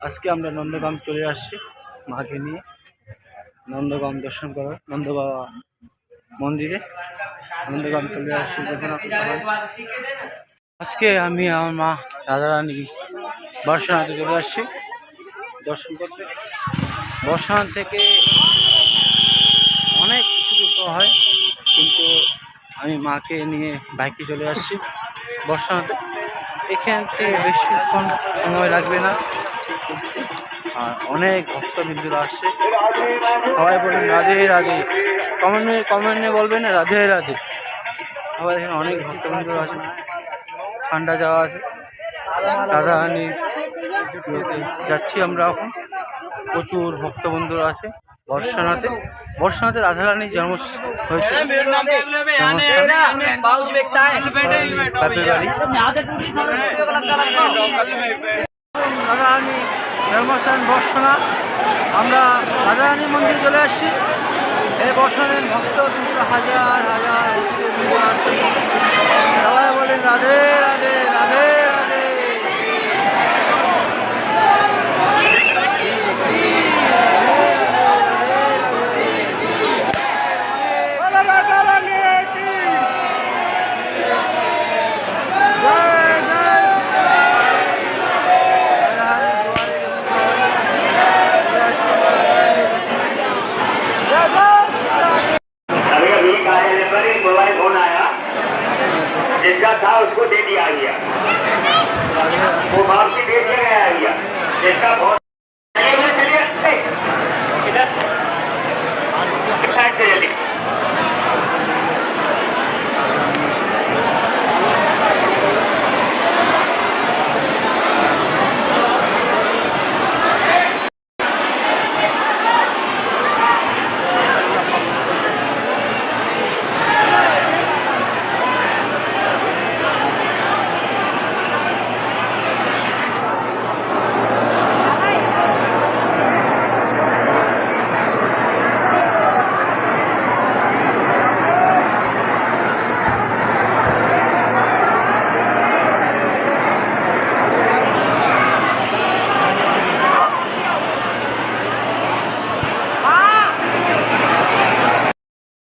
আজকে আমরা নন্দগাম চলে আসছি মাকে নিয়ে নন্দগাম দর্শন করার, নন্দবাবা মন্দিরে নন্দগাম চলে আসছি। আজকে আমি আমার মা রাধারানী বর্ষানাতে চলে আসছি দর্শন করতে। বর্ষানাথ থেকে অনেক কিছু করতে হয়, কিন্তু আমি মাকে নিয়ে বাইকে চলে আসছি বর্ষানাতে। এখান থেকে বেশিক্ষণ সময় লাগবে না, আর অনেক ভক্তবিন্দুরা আসছে। সবাই বলেন রাধে রাধে, কমেন্টে বলবেন রাধে রাধে। সবাই এখানে অনেক ভক্তবিন্দুরা আছে, ঠান্ডা যাওয়া আছে। রাধারানী যাচ্ছি আমরা এখন, প্রচুর ভক্তবন্ধুরা আছে বর্ষানাতে। বর্ষানাতে রাধারানীর জন্ম হয়েছে, রাধারানী জন্মস্থান বর্ষানাথ। আমরা রাধারানী মন্দির চলে আসছি। এই বর্ষানাথের ভক্তবিন্দুরা হাজার হাজার ভক্তবিন্দু আছে। সবাই বলেন রাধে রাধে রাধে রাধে। जिसका था उसको दे दिया गया, वो वापसी दे दिया गया। जिसका बहुत चलिए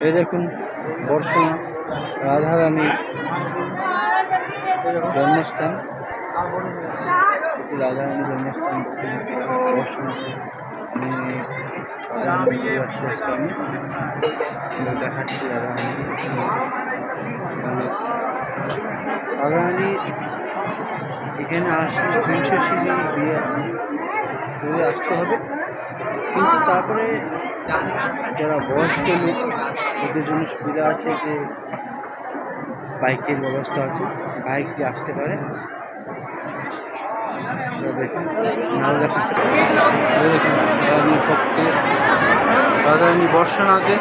এই দেখুন বর্ষানাথ রাধারানীর জন্মস্থান, রাধারানীর জন্মস্থান বর্ষানাথে। আমি দেখাচ্ছি রাধারানী এখানে আসলে 300 সিঁড়ি দিয়ে আসতে হবে, কিন্তু তারপরে যারা বয়স্ক লোক ওদের জন্য সুবিধা আছে যে বাইকের ব্যবস্থা আছে, বাইক দিয়ে আসতে পারে। দেখুন নাল দেখাচ্ছে, দেখুন রাধারানী ভক্তে রাধারানী বর্ষানাথে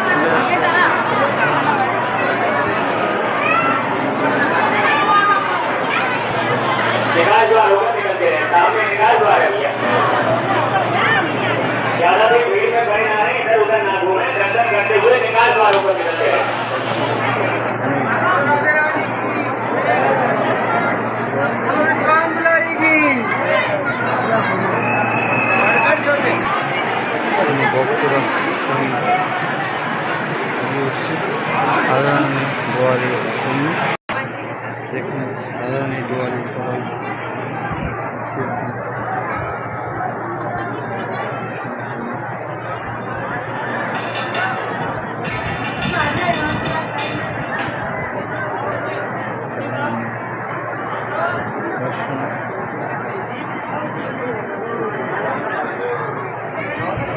চলে আসছে। ज्यादा भी भीड़ में खड़े ना रहे, इधर उधर ना घूमे, दर्शन करते हुए निकाल द्वारों पर निकलते हैं। ভক্তরা উঠছে রাধারানী দুয়ারের জন্য। দেখুন রাধারানী দুয়ারে সবাই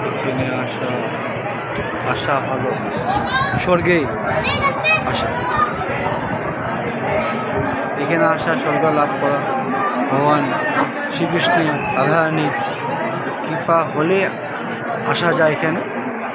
এখানে আশা ভালো, স্বর্গে আসা, এখানে আসা স্বর্গ লাভ করা। ভগবান শ্রীকৃষ্ণ রাধারানীর কৃপা হলে আসা যায় এখানে।